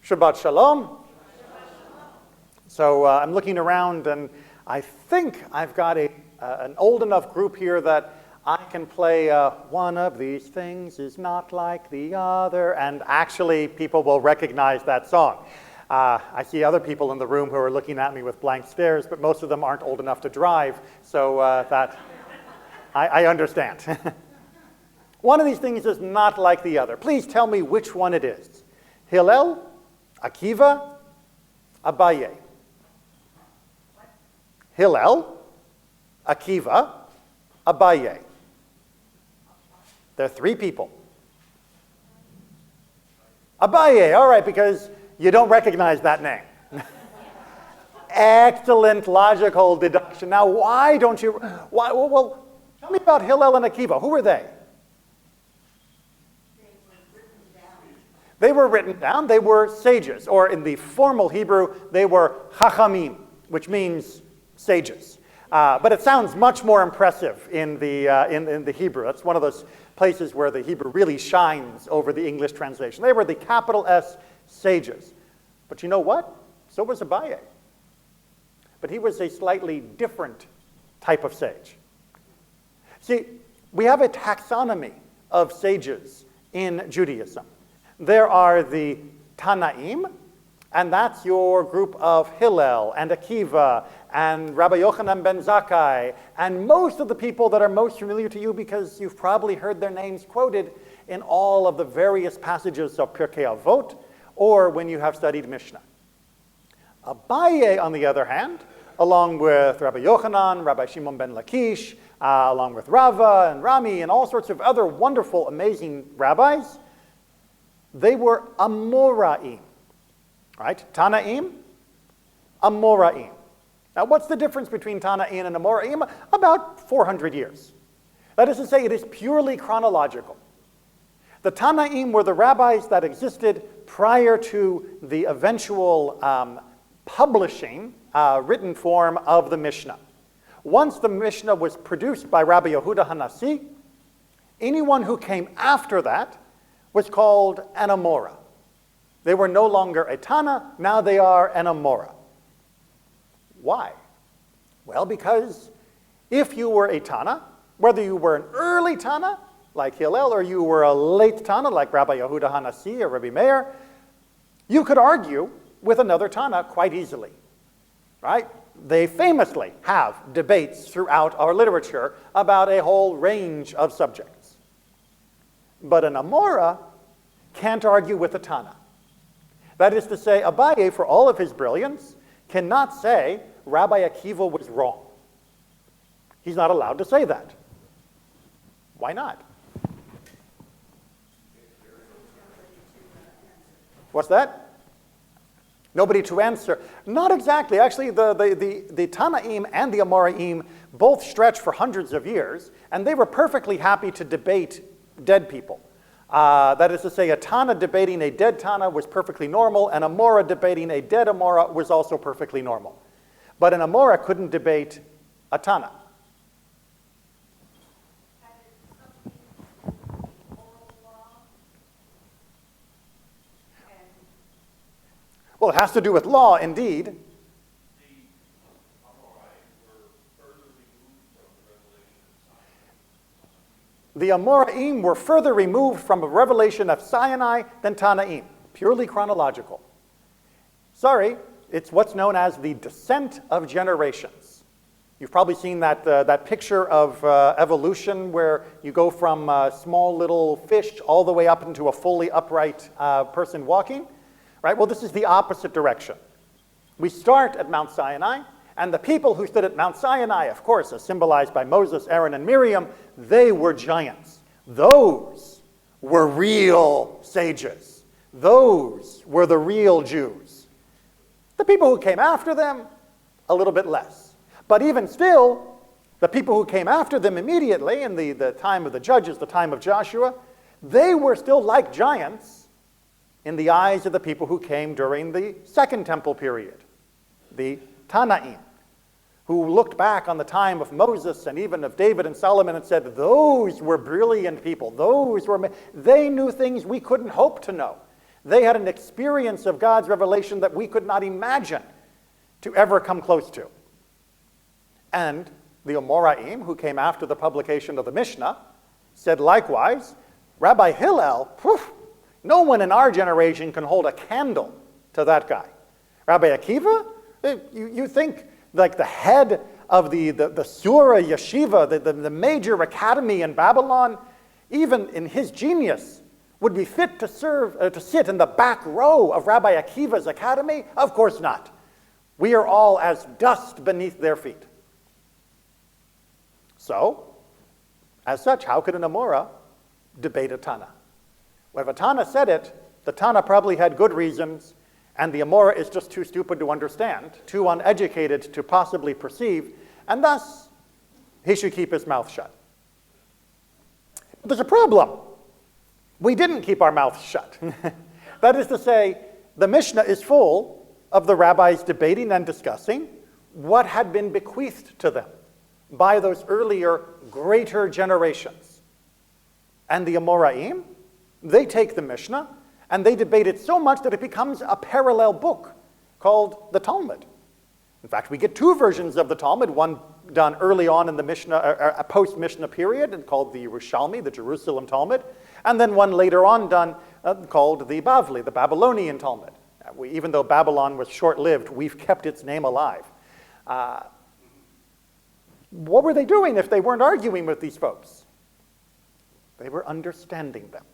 Shabbat Shalom. So I'm looking around, and I think I've got an old enough group here that I can play one of these things is not like the other, and actually people will recognize that song. I see other people in the room who are looking at me with blank stares, but most of them aren't old enough to drive, so that I understand. One of these things is not like the other. Please tell me which one it is. Hillel, Akiva, Abaye. Hillel, Akiva, Abaye. There are three people. Abaye, all right, because you don't recognize that name. Excellent logical deduction. Now, why don't you? Well, tell me about Hillel and Akiva. Who were they? They were written down. They were sages, or in the formal Hebrew, they were chachamim, which means sages. But it sounds much more impressive in the Hebrew. That's one of those places where the Hebrew really shines over the English translation. They were the capital S sages. But you know what? So was Abaye. But he was a slightly different type of sage. See, we have a taxonomy of sages in Judaism. There are the Tanaim, and that's your group of Hillel and Akiva and Rabbi Yochanan ben Zakkai, and most of the people that are most familiar to you because you've probably heard their names quoted in all of the various passages of Pirkei Avot, or when you have studied Mishnah. Abaye, on the other hand, along with Rabbi Yochanan, Rabbi Shimon ben Lakish, along with Rava and Rami and all sorts of other wonderful, amazing rabbis, they were Amoraim, right? Tanaim, Amoraim. Now, what's the difference between Tanaim and Amoraim? About 400 years. That is to say, it is purely chronological. The Tanaim were the rabbis that existed prior to the eventual publishing, written form of the Mishnah. Once the Mishnah was produced by Rabbi Yehuda Hanassi, anyone who came after that was called an Amora. They were no longer a Tana, now they are an Amora. Why? Well, because if you were a Tana, whether you were an early Tana, like Hillel, or you were a late Tana, like Rabbi Yehuda Hanassi or Rabbi Meir, you could argue with another Tana quite easily, right? They famously have debates throughout our literature about a whole range of subjects. But an Amora can't argue with a Tana. That is to say, Abaye, for all of his brilliance, cannot say Rabbi Akiva was wrong. He's not allowed to say that. Why not? What's that? Nobody to answer. Not exactly. Actually, the Tanaim and the Amoraim both stretched for hundreds of years, and they were perfectly happy to debate dead people. That is to say, a Tana debating a dead Tana was perfectly normal, and Amora debating a dead Amora was also perfectly normal. But an Amora couldn't debate a Tana. Well, it has to do with law, indeed. The Amoraim were further removed from the revelation of Sinai than Tanaim, purely chronological. Sorry, it's what's known as the descent of generations. You've probably seen that picture of evolution where you go from a small little fish all the way up into a fully upright person walking, right? Well, this is the opposite direction. We start at Mount Sinai, and the people who stood at Mount Sinai, of course, as symbolized by Moses, Aaron, and Miriam, they were giants. Those were real sages. Those were the real Jews. The people who came after them, a little bit less. But even still, the people who came after them immediately in the time of the judges, the time of Joshua, they were still like giants in the eyes of the people who came during the Second Temple period, the Tanaim, who looked back on the time of Moses and even of David and Solomon and said, those were brilliant people. They knew things we couldn't hope to know. They had an experience of God's revelation that we could not imagine to ever come close to. And the Amoraim, who came after the publication of the Mishnah, said likewise, Rabbi Hillel, no one in our generation can hold a candle to that guy. Rabbi Akiva, you think like the head of the Surah Yeshiva, the major academy in Babylon, even in his genius, would be fit to sit in the back row of Rabbi Akiva's academy? Of course not. We are all as dust beneath their feet. So, as such, how could an Amora debate a Tana? Well, if a Tana said it, the Tana probably had good reasons, and the Amora is just too stupid to understand, too uneducated to possibly perceive, and thus, he should keep his mouth shut. But there's a problem. We didn't keep our mouths shut. That is to say, the Mishnah is full of the rabbis debating and discussing what had been bequeathed to them by those earlier, greater generations. And the Amoraim, they take the Mishnah and they debate it so much that it becomes a parallel book called the Talmud. In fact, we get two versions of the Talmud, one done early on in the Mishnah, a post-Mishnah period, and called the Yerushalmi, the Jerusalem Talmud, and then one later on done called the Bavli, the Babylonian Talmud. Even though Babylon was short-lived, we've kept its name alive. What were they doing if they weren't arguing with these folks? They were understanding them.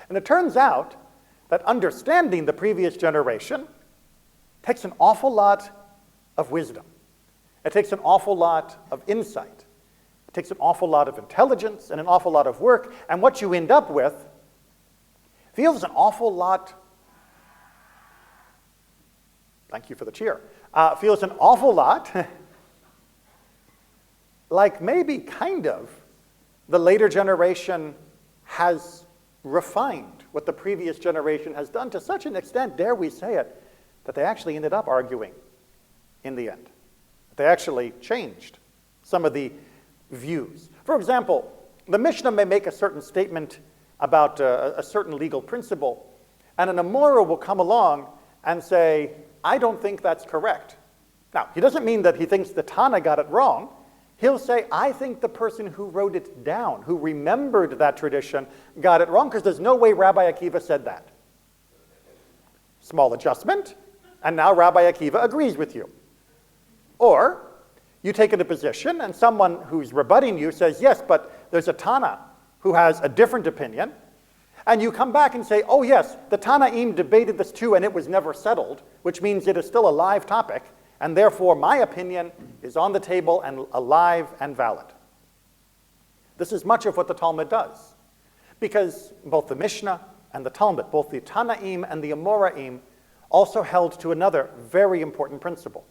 And it turns out that understanding the previous generation takes an awful lot of wisdom. It takes an awful lot of insight. It takes an awful lot of intelligence and an awful lot of work. And what you end up with feels an awful lot, thank you for the cheer, feels an awful lot like maybe kind of the later generation has refined what the previous generation has done to such an extent, dare we say it, that they actually ended up arguing in the end. They actually changed some of the views. For example, the Mishnah may make a certain statement about a certain legal principle, and an Amora will come along and say, I don't think that's correct. Now, he doesn't mean that he thinks the Tana got it wrong. He'll say, I think the person who wrote it down, who remembered that tradition, got it wrong, because there's no way Rabbi Akiva said that. Small adjustment, and now Rabbi Akiva agrees with you. Or, you take a position, and someone who's rebutting you says, yes, but there's a Tana who has a different opinion, and you come back and say, oh yes, the Tanaim debated this too, and it was never settled, which means it is still a live topic, and therefore my opinion is on the table and alive and valid. This is much of what the Talmud does, because both the Mishnah and the Talmud, both the Tanaim and the Amoraim, also held to another very important principle,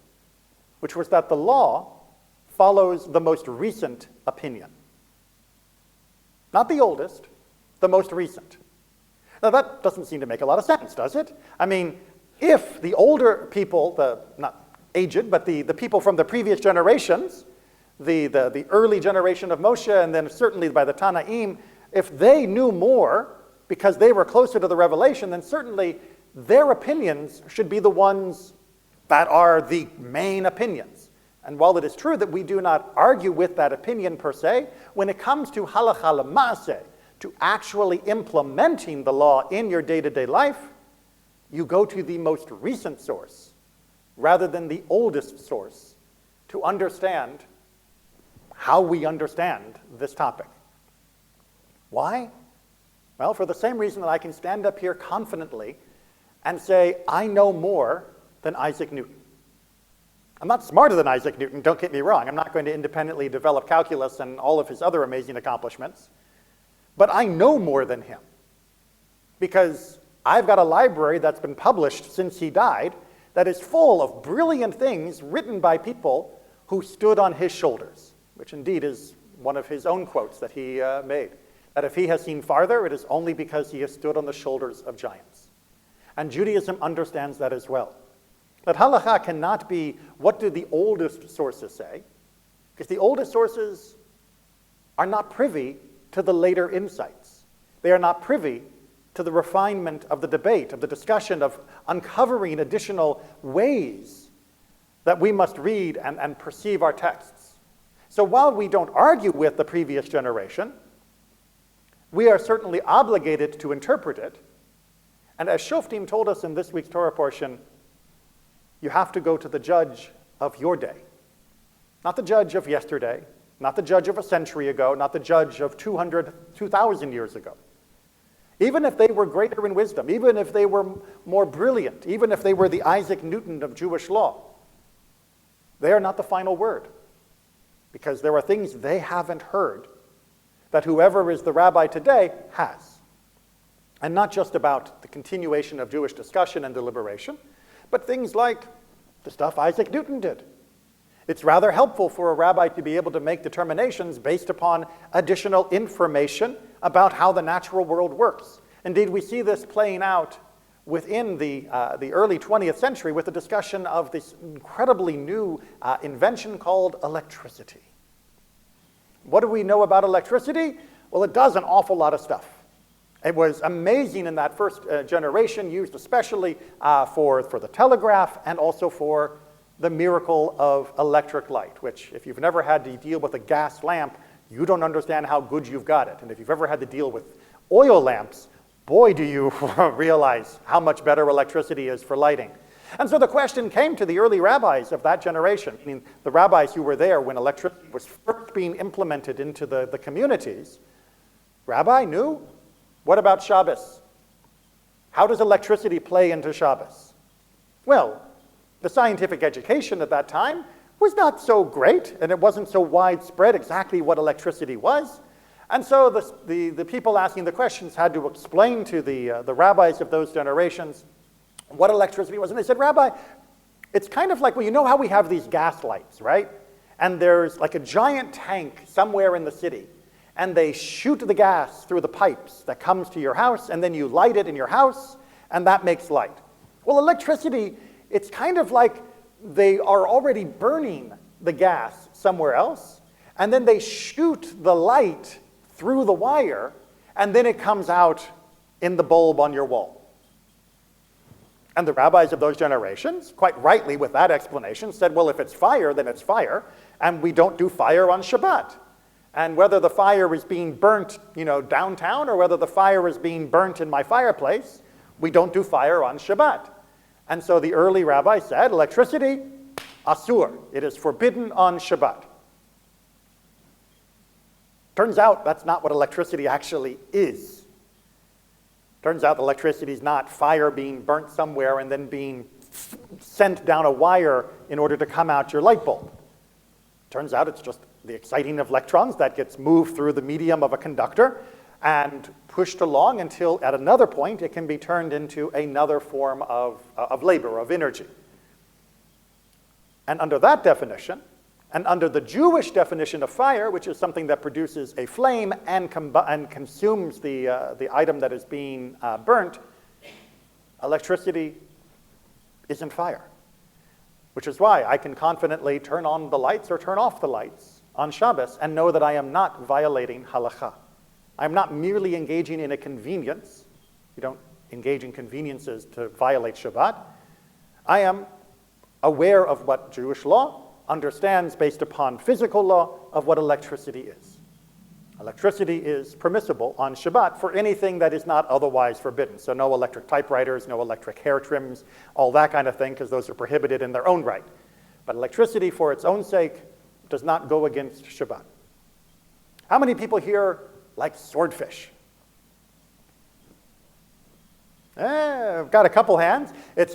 which was that the law follows the most recent opinion. Not the oldest, the most recent. Now that doesn't seem to make a lot of sense, does it? I mean, if the older people, not aged, but the people from the previous generations, the early generation of Moshe, and then certainly by the Tanaim, if they knew more because they were closer to the revelation, then certainly their opinions should be the ones that are the main opinions. And while it is true that we do not argue with that opinion per se, when it comes to halacha l'maaseh, to actually implementing the law in your day-to-day life, you go to the most recent source rather than the oldest source to understand how we understand this topic. Why? Well, for the same reason that I can stand up here confidently and say, I know more than Isaac Newton. I'm not smarter than Isaac Newton, don't get me wrong. I'm not going to independently develop calculus and all of his other amazing accomplishments. But I know more than him because I've got a library that's been published since he died that is full of brilliant things written by people who stood on his shoulders, which indeed is one of his own quotes that he made, that if he has seen farther, it is only because he has stood on the shoulders of giants. And Judaism understands that as well. That halakha cannot be, what do the oldest sources say? Because the oldest sources are not privy to the later insights. They are not privy to the refinement of the debate, of the discussion, of uncovering additional ways that we must read and perceive our texts. So while we don't argue with the previous generation, we are certainly obligated to interpret it. And as Shoftim told us in this week's Torah portion, you have to go to the judge of your day. Not the judge of yesterday, not the judge of a century ago, not the judge of 2,000 years ago. Even if they were greater in wisdom, even if they were more brilliant, even if they were the Isaac Newton of Jewish law, they are not the final word, because there are things they haven't heard that whoever is the rabbi today has. And not just about the continuation of Jewish discussion and deliberation, but things like the stuff Isaac Newton did. It's rather helpful for a rabbi to be able to make determinations based upon additional information about how the natural world works. Indeed, we see this playing out within the early 20th century with the discussion of this incredibly new invention called electricity. What do we know about electricity? Well, it does an awful lot of stuff. It was amazing in that first generation, used especially for the telegraph and also for the miracle of electric light, which if you've never had to deal with a gas lamp, you don't understand how good you've got it. And if you've ever had to deal with oil lamps, boy, do you realize how much better electricity is for lighting. And so the question came to the early rabbis of that generation, I mean, the rabbis who were there when electricity was first being implemented into the communities. Rabbi, new? What about Shabbos? How does electricity play into Shabbos? Well, the scientific education at that time was not so great, and it wasn't so widespread exactly what electricity was. And so the people asking the questions had to explain to the rabbis of those generations what electricity was. And they said, Rabbi, it's kind of like, well, you know how we have these gas lights, right? And there's like a giant tank somewhere in the city, and they shoot the gas through the pipes that comes to your house, and then you light it in your house, and that makes light. Well, electricity, it's kind of like they are already burning the gas somewhere else, and then they shoot the light through the wire, and then it comes out in the bulb on your wall. And the rabbis of those generations, quite rightly with that explanation, said, well, if it's fire, then it's fire, and we don't do fire on Shabbat. And whether the fire is being burnt, downtown, or whether the fire is being burnt in my fireplace, we don't do fire on Shabbat. And so the early rabbi said, electricity, asur, it is forbidden on Shabbat. Turns out that's not what electricity actually is. Turns out electricity is not fire being burnt somewhere and then being sent down a wire in order to come out your light bulb. Turns out it's just the exciting of electrons that gets moved through the medium of a conductor and pushed along until at another point it can be turned into another form of labor, of energy. And under that definition, and under the Jewish definition of fire, which is something that produces a flame and consumes the item that is being burnt, electricity isn't fire. Which is why I can confidently turn on the lights or turn off the lights on Shabbos and know that I am not violating halakha. I am not merely engaging in a convenience. You don't engage in conveniences to violate Shabbat. I am aware of what Jewish law understands based upon physical law of what electricity is. Electricity is permissible on Shabbat for anything that is not otherwise forbidden. So no electric typewriters, no electric hair trims, all that kind of thing, because those are prohibited in their own right. But electricity for its own sake does not go against Shabbat. How many people here like swordfish? I've got a couple hands. It's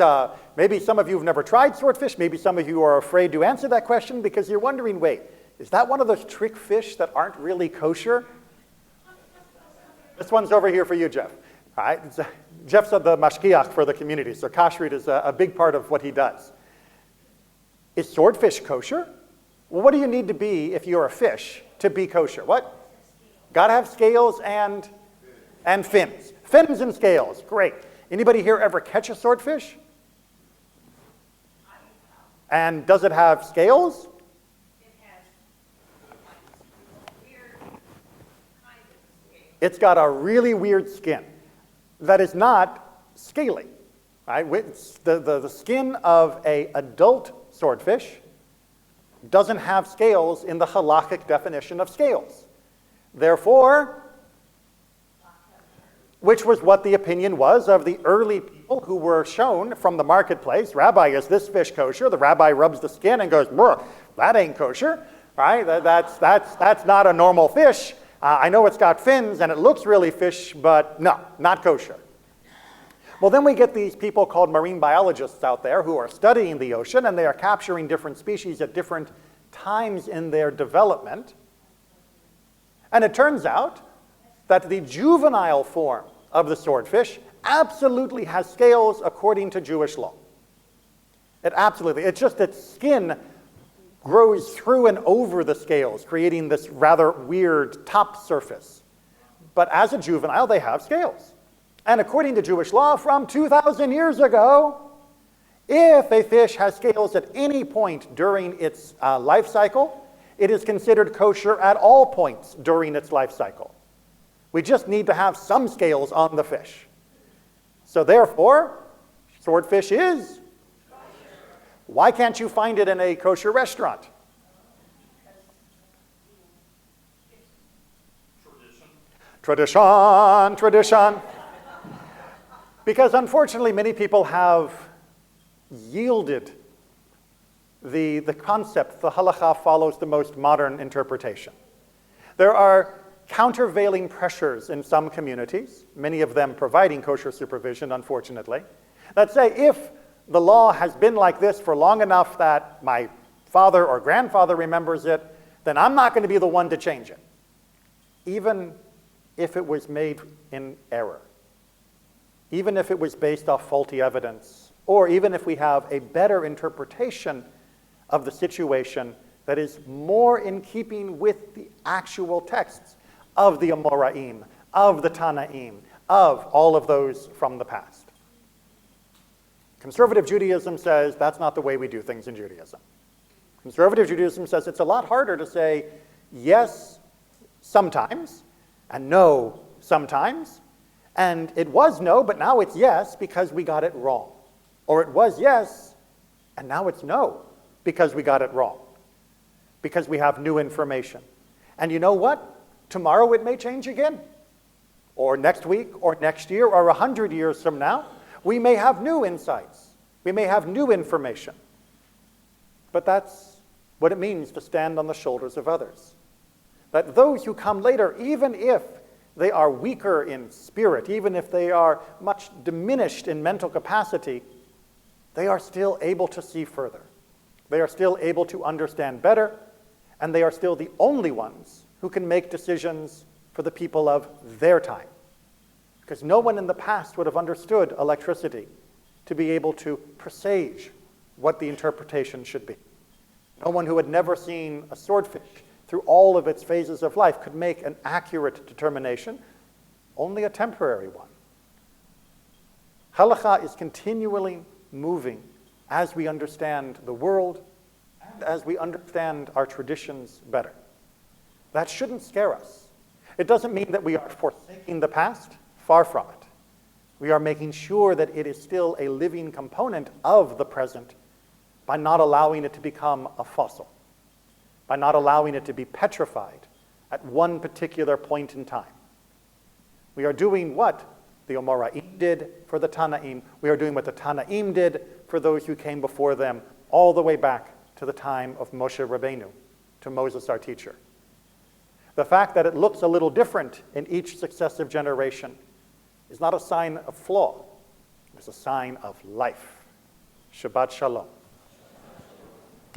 maybe some of you have never tried swordfish. Maybe some of you are afraid to answer that question because you're wondering, wait, is that one of those trick fish that aren't really kosher? This one's over here for you, Jeff. All right, Jeff's the mashgiach for the community, so kashrut is a big part of what he does. Is swordfish kosher? Well, what do you need to be if you're a fish to be kosher? What? Got to have scales and fins. Fins and scales, great. Anybody here ever catch a swordfish? And does it have scales? It has weird kind of scale. It's got a really weird skin. that is not scaly. Right? The skin of an adult swordfish doesn't have scales in the halakhic definition of scales. Therefore, which was what the opinion was of the early people who were shown from the marketplace, Rabbi, is this fish kosher? The rabbi rubs the skin and goes, that ain't kosher, right? That's not a normal fish. I know it's got fins and it looks really fish, but no, not kosher. Well, then we get these people called marine biologists out there who are studying the ocean, and they are capturing different species at different times in their development. And it turns out that the juvenile form of the swordfish absolutely has scales according to Jewish law. It's just its skin grows through and over the scales, creating this rather weird top surface. But as a juvenile, they have scales. And according to Jewish law from 2,000 years ago, if a fish has scales at any point during its life cycle, it is considered kosher at all points during its life cycle. We just need to have some scales on the fish. So therefore, swordfish is. Why can't you find it in a kosher restaurant? Tradition. Because unfortunately, many people have yielded the concept. The halakha follows the most modern interpretation. There are countervailing pressures in some communities, many of them providing kosher supervision, unfortunately, that say if the law has been like this for long enough that my father or grandfather remembers it, then I'm not going to be the one to change it, even if it was made in error, even if it was based off faulty evidence, or even if we have a better interpretation of the situation that is more in keeping with the actual texts of the Amoraim, of the Tanaim, of all of those from the past. Conservative Judaism says that's not the way we do things in Judaism. Conservative Judaism says it's a lot harder to say yes sometimes and no sometimes, and it was no, but now it's yes because we got it wrong. Or it was yes, and now it's no because we got it wrong, because we have new information. And you know what? Tomorrow it may change again, or next week, or next year, or 100 years from now. We may have new insights. We may have new information. But that's what it means to stand on the shoulders of others. That those who come later, even if they are weaker in spirit, even if they are much diminished in mental capacity, they are still able to see further. They are still able to understand better, and they are still the only ones who can make decisions for the people of their time. Because no one in the past would have understood electricity to be able to presage what the interpretation should be. No one who had never seen a swordfish through all of its phases of life could make an accurate determination, only a temporary one. Halakha is continually moving as we understand the world and as we understand our traditions better. That shouldn't scare us. It doesn't mean that we are forsaking the past. Far from it. We are making sure that it is still a living component of the present by not allowing it to become a fossil, by not allowing it to be petrified at one particular point in time. We are doing what the Amoraim did for the Tanaim. We are doing what the Tanaim did for those who came before them, all the way back to the time of Moshe Rabbeinu, to Moses, our teacher. The fact that it looks a little different in each successive generation is not a sign of flaw. It's a sign of life. Shabbat Shalom.